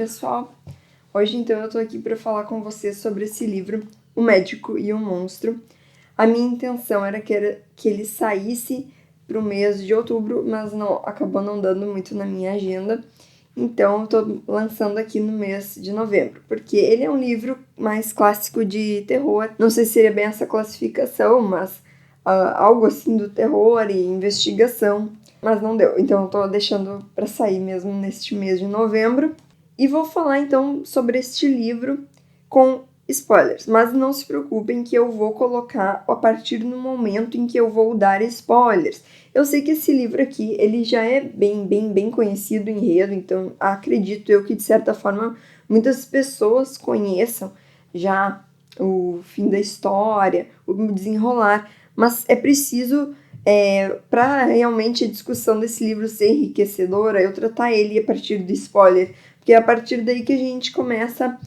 pessoal! Hoje então eu tô aqui para falar com vocês sobre esse livro, O Médico e o Monstro. A minha intenção era que ele saísse para o mês de outubro, mas acabou não dando muito na minha agenda. Então eu tô lançando aqui no mês de novembro, porque ele é um livro mais clássico de terror. Não sei se seria bem essa classificação, mas algo assim do terror e investigação. Mas não deu, então eu tô deixando para sair mesmo neste mês de novembro. E vou falar então sobre este livro com spoilers, mas não se preocupem que eu vou colocar a partir do momento em que eu vou dar spoilers. Eu sei que esse livro aqui, ele já é bem conhecido em enredo, então acredito eu que de certa forma muitas pessoas conheçam já o fim da história, o desenrolar, mas é preciso para realmente a discussão desse livro ser enriquecedora, eu tratar ele a partir do spoiler, porque é a partir daí que a gente começa,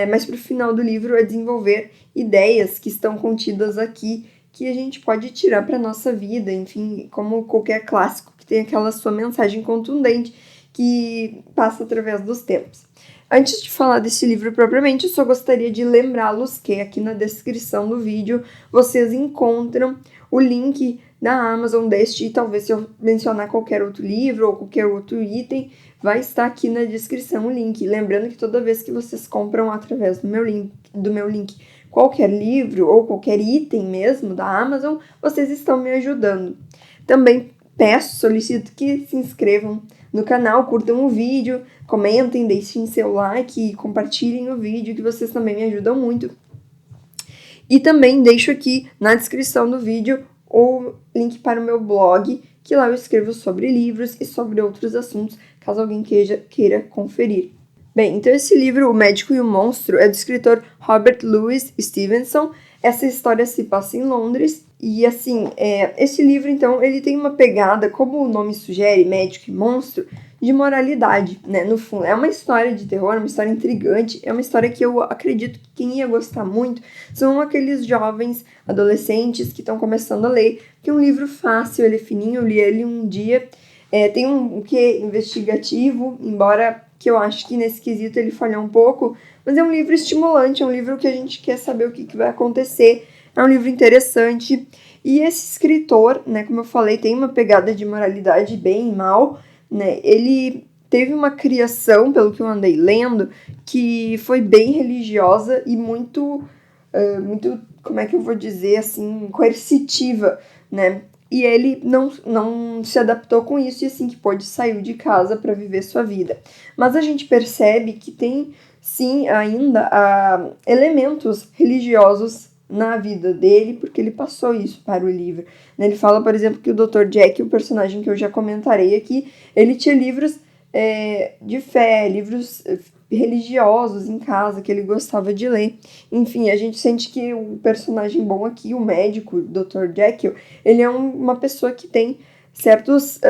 mais pro final do livro, a desenvolver ideias que estão contidas aqui, que a gente pode tirar para nossa vida, enfim, como qualquer clássico que tem aquela sua mensagem contundente que passa através dos tempos. Antes de falar desse livro propriamente, eu só gostaria de lembrá-los que aqui na descrição do vídeo vocês encontram o link da Amazon deste, e talvez se eu mencionar qualquer outro livro ou qualquer outro item, vai estar aqui na descrição o link. Lembrando que toda vez que vocês compram através do meu link qualquer livro ou qualquer item mesmo da Amazon, vocês estão me ajudando. Também solicito que se inscrevam no canal, curtam o vídeo, comentem, deixem seu like e compartilhem o vídeo, que vocês também me ajudam muito. E também deixo aqui na descrição do vídeo o link para o meu blog, que lá eu escrevo sobre livros e sobre outros assuntos, caso alguém queira conferir. Bem, então esse livro, O Médico e o Monstro, é do escritor Robert Louis Stevenson. Essa história se passa em Londres. E assim, esse livro, então, ele tem uma pegada, como o nome sugere, Médico e Monstro, de moralidade, né? No fundo, é uma história de terror, uma história intrigante, é uma história que eu acredito que quem ia gostar muito são aqueles jovens adolescentes que estão começando a ler, que é um livro fácil, ele é fininho, eu li ele um dia, tem um quê investigativo, embora que eu acho que nesse quesito ele falha um pouco, mas é um livro estimulante, é um livro que a gente quer saber o que vai acontecer, é um livro interessante, e esse escritor, né, como eu falei, tem uma pegada de moralidade bem e mal, né, ele teve uma criação, pelo que eu andei lendo, que foi bem religiosa e muito, como é que eu vou dizer, assim, coercitiva, né, e ele não se adaptou com isso e assim que pôde saiu de casa para viver sua vida. Mas a gente percebe que tem, sim, ainda elementos religiosos na vida dele, porque ele passou isso para o livro. Ele fala, por exemplo, que o Dr. Jack, o personagem que eu já comentarei aqui, ele tinha livros de fé, livros religiosos em casa, que ele gostava de ler. Enfim, a gente sente que o personagem bom aqui, o médico, o Dr. Jekyll, ele é uma pessoa que tem certos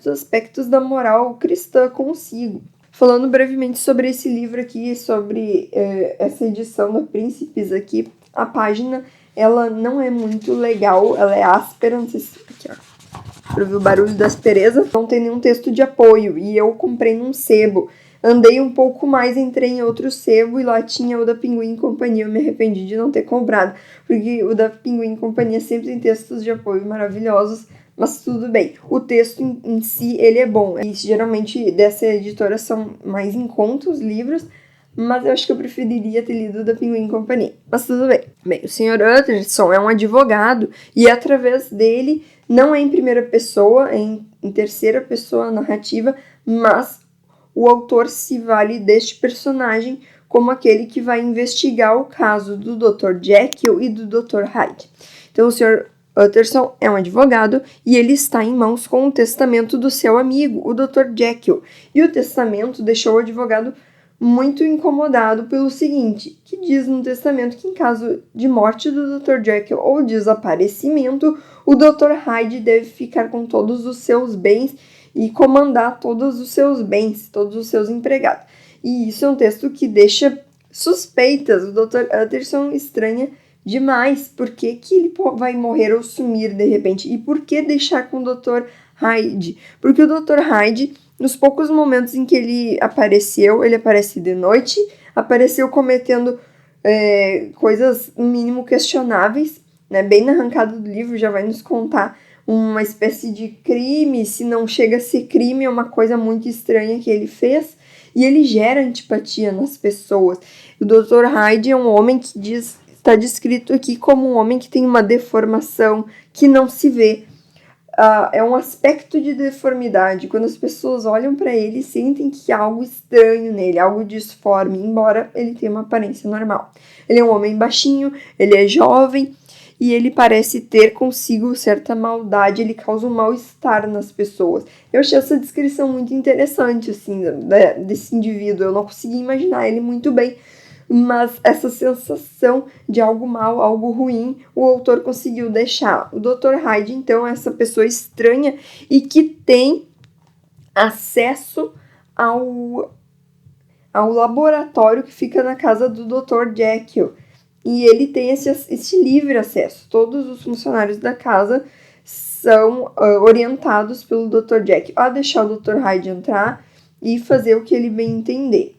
aspectos da moral cristã consigo. Falando brevemente sobre esse livro aqui, sobre essa edição da Príncipes aqui, a página, ela não é muito legal, ela é áspera, não sei se... Aqui, ó, pra ouvir o barulho da aspereza. Não tem nenhum texto de apoio, e eu comprei num sebo. Andei um pouco mais, entrei em outro sebo, e lá tinha o da Pinguim e Companhia. Eu me arrependi de não ter comprado, porque o da Pinguim e Companhia sempre tem textos de apoio maravilhosos, mas tudo bem. O texto em si, ele é bom. E geralmente dessa editora são mais em conta os livros, mas eu acho que eu preferiria ter lido da Pinguim e Companhia. Mas tudo bem. Bem, o Sr. Utterson é um advogado e através dele, não é em primeira pessoa, é em terceira pessoa narrativa, mas o autor se vale deste personagem como aquele que vai investigar o caso do Dr. Jekyll e do Dr. Hyde. Então o Sr. Utterson é um advogado e ele está em mãos com o testamento do seu amigo, o Dr. Jekyll. E o testamento deixou o advogado muito incomodado pelo seguinte, que diz no testamento que em caso de morte do Dr. Jekyll ou desaparecimento, o Dr. Hyde deve ficar com todos os seus bens e comandar todos os seus bens, todos os seus empregados. E isso é um texto que deixa suspeitas. O Dr. Utterson estranha demais por que ele vai morrer ou sumir de repente. E por que deixar com o Dr. Hyde? Porque o Dr. Hyde Nos poucos momentos em que ele aparece de noite, apareceu cometendo coisas, no mínimo, questionáveis, né? Bem na arrancada do livro já vai nos contar uma espécie de crime, se não chega a ser crime, é uma coisa muito estranha que ele fez, e ele gera antipatia nas pessoas. O Dr. Hyde é um homem que está descrito aqui como um homem que tem uma deformação que não se vê. É um aspecto de deformidade. Quando as pessoas olham para ele, sentem que há algo estranho nele, algo disforme, embora ele tenha uma aparência normal. Ele é um homem baixinho, ele é jovem e ele parece ter consigo certa maldade, ele causa um mal-estar nas pessoas. Eu achei essa descrição muito interessante, assim, desse indivíduo. Eu não consegui imaginar ele muito bem, mas essa sensação de algo mal, algo ruim, o autor conseguiu deixar. O Dr. Hyde, então, é essa pessoa estranha e que tem acesso ao laboratório que fica na casa do Dr. Jekyll. E ele tem esse livre acesso. Todos os funcionários da casa são orientados pelo Dr. Jekyll a deixar o Dr. Hyde entrar e fazer o que ele bem entender.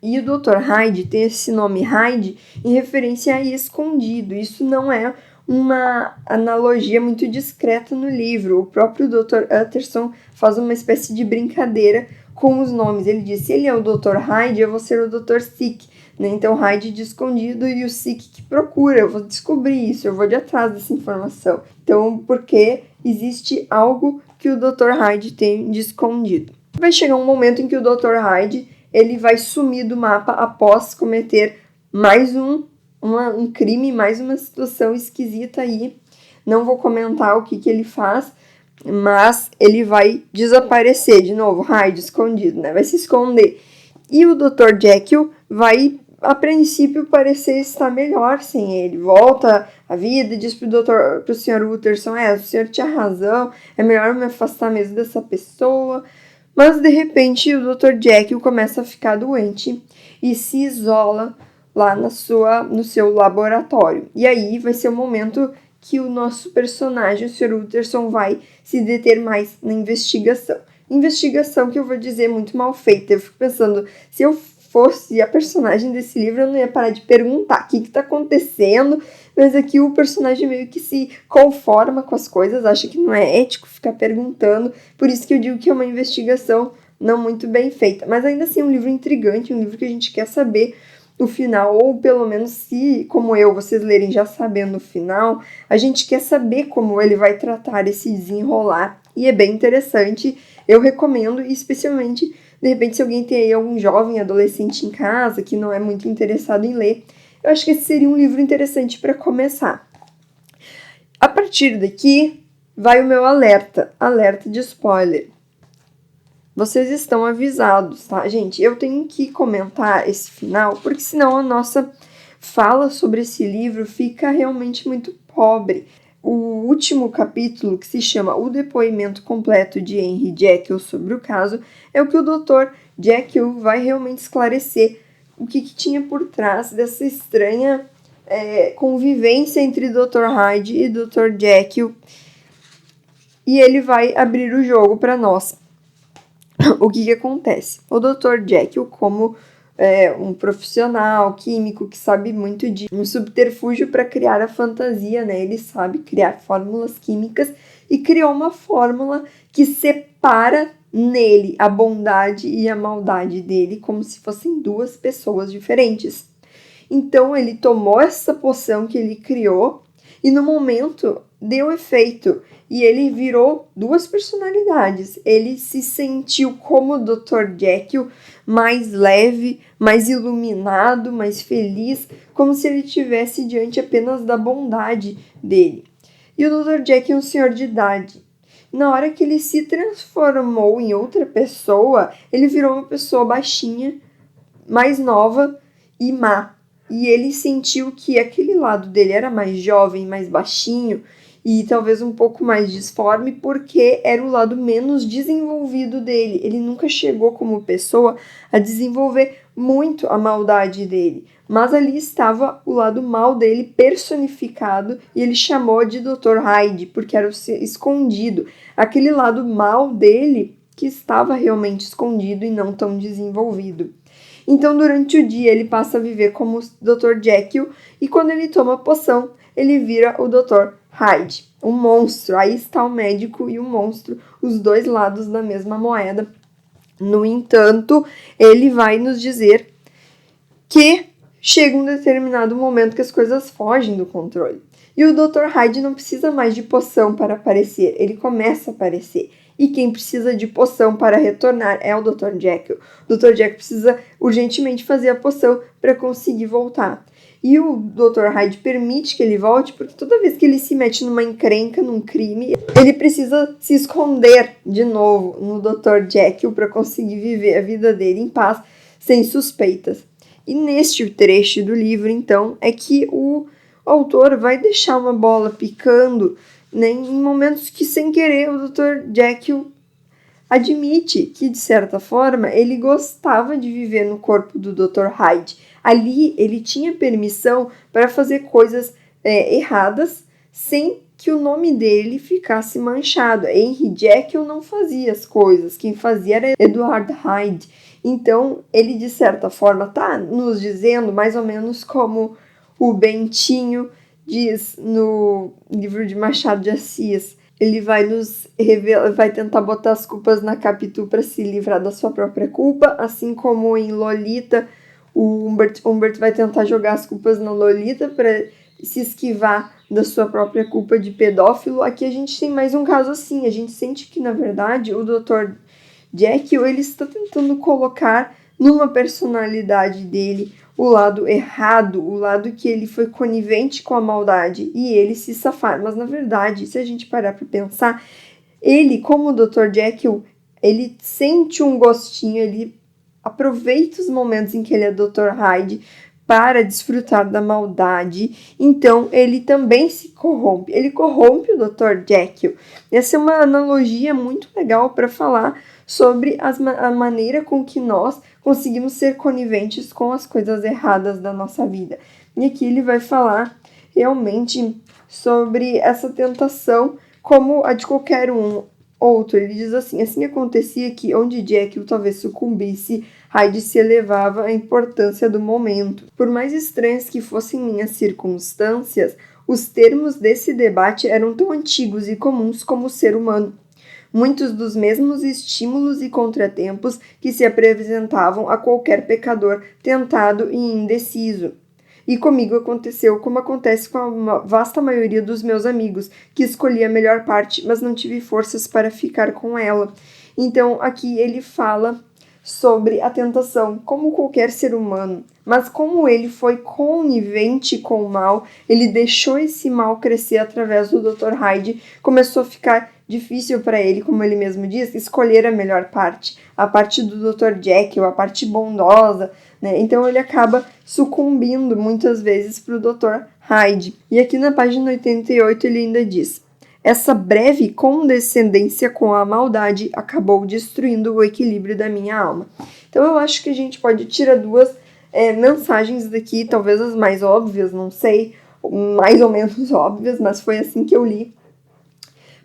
E o Dr. Hyde tem esse nome Hyde em referência a escondido. Isso não é uma analogia muito discreta no livro. O próprio Dr. Utterson faz uma espécie de brincadeira com os nomes. Ele diz, se ele é o Dr. Hyde, eu vou ser o Dr. Sick. Né? Então, Hyde de escondido e o Sick que procura. Eu vou descobrir isso, eu vou de atrás dessa informação. Então, porque existe algo que o Dr. Hyde tem de escondido. Vai chegar um momento em que o Dr. Hyde ele vai sumir do mapa após cometer mais um crime, mais uma situação esquisita aí. Não vou comentar o que ele faz, mas ele vai desaparecer de novo, Hyde escondido, né? Vai se esconder. E o Dr. Jekyll vai, a princípio, parecer estar melhor sem ele. Volta à vida e diz pro Sr. Utterson, o senhor tinha razão, é melhor me afastar mesmo dessa pessoa. Mas, de repente, o Dr. Jekyll começa a ficar doente e se isola lá no seu laboratório. E aí vai ser o momento que o nosso personagem, o Sr. Utterson, vai se deter mais na investigação. Investigação que eu vou dizer muito mal feita. Eu fico pensando, se eu fosse a personagem desse livro, eu não ia parar de perguntar o que está acontecendo, mas aqui o personagem meio que se conforma com as coisas, acha que não é ético ficar perguntando, por isso que eu digo que é uma investigação não muito bem feita, mas ainda assim é um livro intrigante, um livro que a gente quer saber o final, ou pelo menos se, como eu, vocês lerem já sabendo o final, a gente quer saber como ele vai tratar esse desenrolar, e é bem interessante, eu recomendo, e especialmente de repente, se alguém tem aí algum jovem, adolescente em casa que não é muito interessado em ler, eu acho que esse seria um livro interessante para começar. A partir daqui, vai o meu alerta de spoiler. Vocês estão avisados, tá, gente? Eu tenho que comentar esse final, porque senão a nossa fala sobre esse livro fica realmente muito pobre. O último capítulo, que se chama O Depoimento Completo de Henry Jekyll sobre o caso, é o que o Dr. Jekyll vai realmente esclarecer o que tinha por trás dessa estranha convivência entre Dr. Hyde e Dr. Jekyll. E ele vai abrir o jogo para nós. O que acontece? O Dr. Jekyll, como um profissional químico que sabe muito de um subterfúgio para criar a fantasia, né? Ele sabe criar fórmulas químicas e criou uma fórmula que separa nele a bondade e a maldade dele como se fossem duas pessoas diferentes. Então ele tomou essa poção que ele criou e no momento deu efeito e ele virou duas personalidades. Ele se sentiu como o Dr. Jekyll, mais leve, mais iluminado, mais feliz, como se ele estivesse diante apenas da bondade dele. E o Dr. Jekyll é um senhor de idade. Na hora que ele se transformou em outra pessoa, ele virou uma pessoa baixinha, mais nova e má. E ele sentiu que aquele lado dele era mais jovem, mais baixinho e talvez um pouco mais disforme, porque era o lado menos desenvolvido dele. Ele nunca chegou como pessoa a desenvolver muito a maldade dele, mas ali estava o lado mal dele personificado e ele chamou de Dr. Hyde, porque era escondido. Aquele lado mal dele que estava realmente escondido e não tão desenvolvido. Então, durante o dia, ele passa a viver como o Dr. Jekyll, e quando ele toma a poção, ele vira o Dr. Hyde, um monstro. Aí está o médico e o monstro, os dois lados da mesma moeda. No entanto, ele vai nos dizer que chega um determinado momento que as coisas fogem do controle. E o Dr. Hyde não precisa mais de poção para aparecer, ele começa a aparecer. E quem precisa de poção para retornar é o Dr. Jekyll. O Dr. Jekyll precisa urgentemente fazer a poção para conseguir voltar. E o Dr. Hyde permite que ele volte, porque toda vez que ele se mete numa encrenca, num crime, ele precisa se esconder de novo no Dr. Jekyll para conseguir viver a vida dele em paz, sem suspeitas. E neste trecho do livro, então, é que o autor vai deixar uma bola picando, né, em momentos que, sem querer, o Dr. Jekyll admite que, de certa forma, ele gostava de viver no corpo do Dr. Hyde. Ali, ele tinha permissão para fazer coisas erradas, sem que o nome dele ficasse manchado. Henry Jekyll não fazia as coisas, quem fazia era Edward Hyde. Então, ele, de certa forma, está nos dizendo, mais ou menos como o Bentinho diz no livro de Machado de Assis. Ele vai nos revelar, vai tentar botar as culpas na Capitu para se livrar da sua própria culpa, assim como em Lolita, o Humbert vai tentar jogar as culpas na Lolita para se esquivar da sua própria culpa de pedófilo. Aqui a gente tem mais um caso assim, a gente sente que, na verdade, o Dr. Jekyll, ele está tentando colocar numa personalidade dele o lado errado, o lado que ele foi conivente com a maldade e ele se safar. Mas, na verdade, se a gente parar para pensar, ele, como o Dr. Jekyll, ele sente um gostinho, ele aproveita os momentos em que ele é Dr. Hyde para desfrutar da maldade, então ele também se corrompe. Ele corrompe o Dr. Jekyll. Essa é uma analogia muito legal para falar sobre a maneira com que nós conseguimos ser coniventes com as coisas erradas da nossa vida. E aqui ele vai falar realmente sobre essa tentação como a de qualquer outro. Ele diz assim acontecia que onde Jekyll talvez sucumbisse, Hyde se elevava à importância do momento. Por mais estranhas que fossem minhas circunstâncias, os termos desse debate eram tão antigos e comuns como o ser humano. Muitos dos mesmos estímulos e contratempos que se apresentavam a qualquer pecador tentado e indeciso. E comigo aconteceu como acontece com a vasta maioria dos meus amigos, que escolhi a melhor parte, mas não tive forças para ficar com ela. Então, aqui ele fala sobre a tentação, como qualquer ser humano. Mas como ele foi conivente com o mal, ele deixou esse mal crescer através do Dr. Hyde, começou a ficar difícil para ele, como ele mesmo diz, escolher a melhor parte, a parte do Dr. Jekyll, a parte bondosa, né? Então ele acaba sucumbindo muitas vezes para o Dr. Hyde. E aqui na página 88 ele ainda diz: essa breve condescendência com a maldade acabou destruindo o equilíbrio da minha alma. Então eu acho que a gente pode tirar duas mensagens daqui, talvez as mais óbvias, não sei, mais ou menos óbvias, mas foi assim que eu li.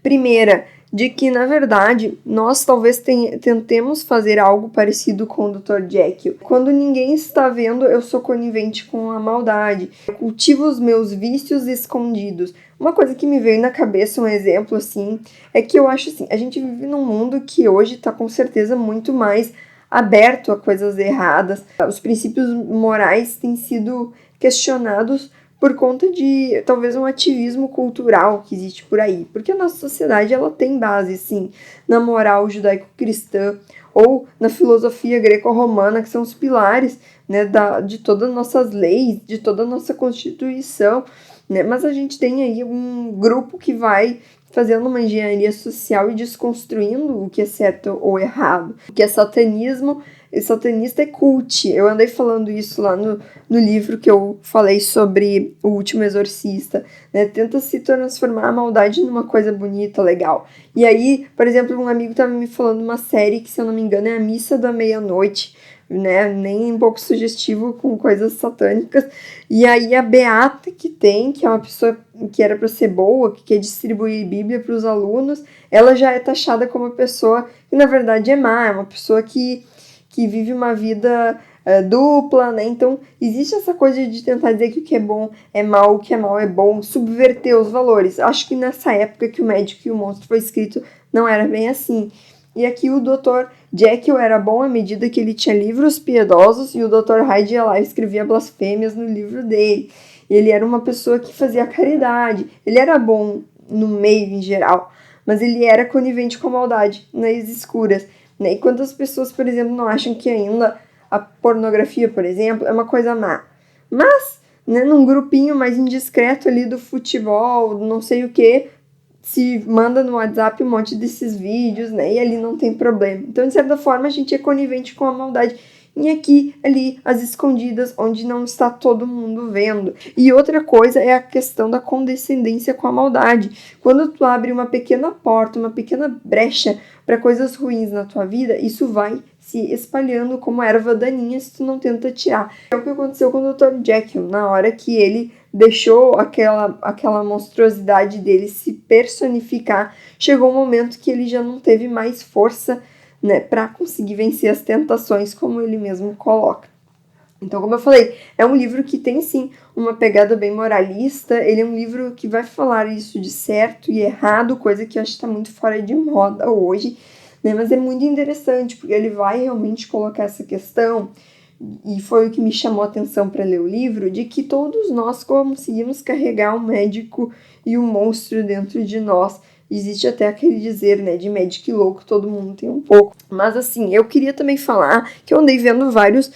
Primeira, de que, na verdade, nós talvez tentemos fazer algo parecido com o Dr. Jekyll. Quando ninguém está vendo, eu sou conivente com a maldade. Eu cultivo os meus vícios escondidos. Uma coisa que me veio na cabeça, um exemplo, assim, é que eu acho assim, a gente vive num mundo que hoje está com certeza muito mais aberto a coisas erradas. Os princípios morais têm sido questionados por conta de, talvez, um ativismo cultural que existe por aí. Porque a nossa sociedade, ela tem base, sim, na moral judaico-cristã ou na filosofia greco-romana, que são os pilares, né, de todas as nossas leis, de toda a nossa Constituição, né? Mas a gente tem aí um grupo que vai fazendo uma engenharia social e desconstruindo o que é certo ou errado. O que é satanismo, e satanista é cult. Eu andei falando isso lá no livro que eu falei sobre O Último Exorcista, né? Tenta se transformar a maldade numa coisa bonita, legal. E aí, por exemplo, um amigo estava me falando uma série que, se eu não me engano, é A Missa da Meia-Noite. né, nem um pouco sugestivo com coisas satânicas. E aí a Beata que é uma pessoa que era para ser boa, que quer distribuir Bíblia para os alunos, ela já é taxada como uma pessoa que na verdade é má, é uma pessoa que vive uma vida dupla, né? Então existe essa coisa de tentar dizer que o que é bom é mal, o que é mal é bom, subverter os valores. Acho que nessa época que o Médico e o Monstro foi escrito não era bem assim. E aqui o Dr. Jekyll era bom à medida que ele tinha livros piedosos e o Dr. Hyde ia lá e escrevia blasfêmias no livro dele. Ele era uma pessoa que fazia caridade, ele era bom no meio em geral, mas ele era conivente com a maldade nas escuras. Né? E quantas pessoas, por exemplo, não acham que ainda a pornografia, por exemplo, é uma coisa má? Mas, né, num grupinho mais indiscreto ali do futebol, não sei o que, se manda no WhatsApp um monte desses vídeos, né? E ali não tem problema. Então, de certa forma, a gente é conivente com a maldade. E aqui, ali, as escondidas, onde não está todo mundo vendo. E outra coisa é a questão da condescendência com a maldade. Quando tu abre uma pequena porta, uma pequena brecha para coisas ruins na tua vida, isso vai se espalhando como erva daninha se tu não tenta tirar. É o que aconteceu com o Dr. Jekyll, na hora que ele deixou aquela monstruosidade dele se personificar, chegou um momento que ele já não teve mais força, né, para conseguir vencer as tentações, como ele mesmo coloca. Então, como eu falei, é um livro que tem sim uma pegada bem moralista, ele é um livro que vai falar isso de certo e errado, coisa que eu acho que está muito fora de moda hoje, né? Mas é muito interessante, porque ele vai realmente colocar essa questão, e foi o que me chamou a atenção para ler o livro, de que todos nós conseguimos carregar um médico e um monstro dentro de nós. Existe até aquele dizer, né, de médico e louco, todo mundo tem um pouco. Mas assim, eu queria também falar que eu andei vendo vários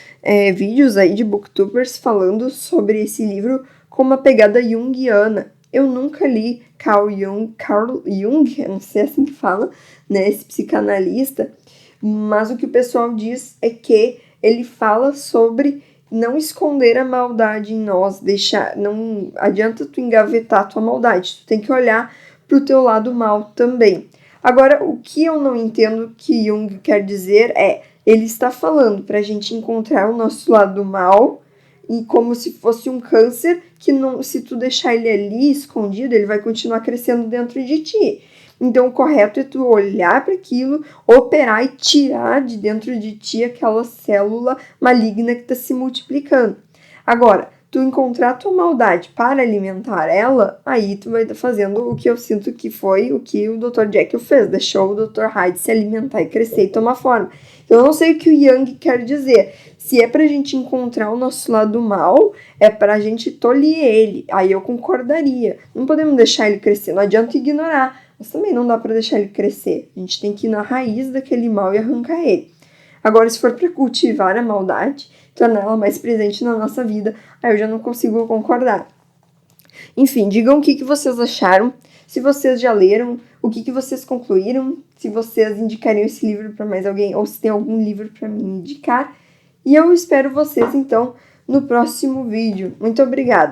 vídeos aí de booktubers falando sobre esse livro com uma pegada junguiana. Eu nunca li Carl Jung, eu não sei assim que fala, né, esse psicanalista, mas o que o pessoal diz é que ele fala sobre não esconder a maldade em nós, não adianta tu engavetar a tua maldade, tu tem que olhar pro teu lado mal também. Agora, o que eu não entendo que Jung quer dizer ele está falando pra gente encontrar o nosso lado mal e como se fosse um câncer que não, se tu deixar ele ali escondido, ele vai continuar crescendo dentro de ti. Então, o correto é tu olhar para aquilo, operar e tirar de dentro de ti aquela célula maligna que está se multiplicando. Agora, tu encontrar a tua maldade para alimentar ela, aí tu vai estar fazendo o que eu sinto que foi o que o Dr. Jekyll fez, deixou o Dr. Hyde se alimentar e crescer e tomar forma. Então, eu não sei o que o Jung quer dizer. Se é pra gente encontrar o nosso lado mal, é pra gente tolir ele. Aí eu concordaria. Não podemos deixar ele crescer, não adianta ignorar. Mas também não dá pra deixar ele crescer. A gente tem que ir na raiz daquele mal e arrancar ele. Agora, se for pra cultivar a maldade, tornar ela mais presente na nossa vida, aí eu já não consigo concordar. Enfim, digam o que vocês acharam, se vocês já leram, o que vocês concluíram, se vocês indicariam esse livro para mais alguém, ou se tem algum livro para me indicar. E eu espero vocês, então, no próximo vídeo. Muito obrigada!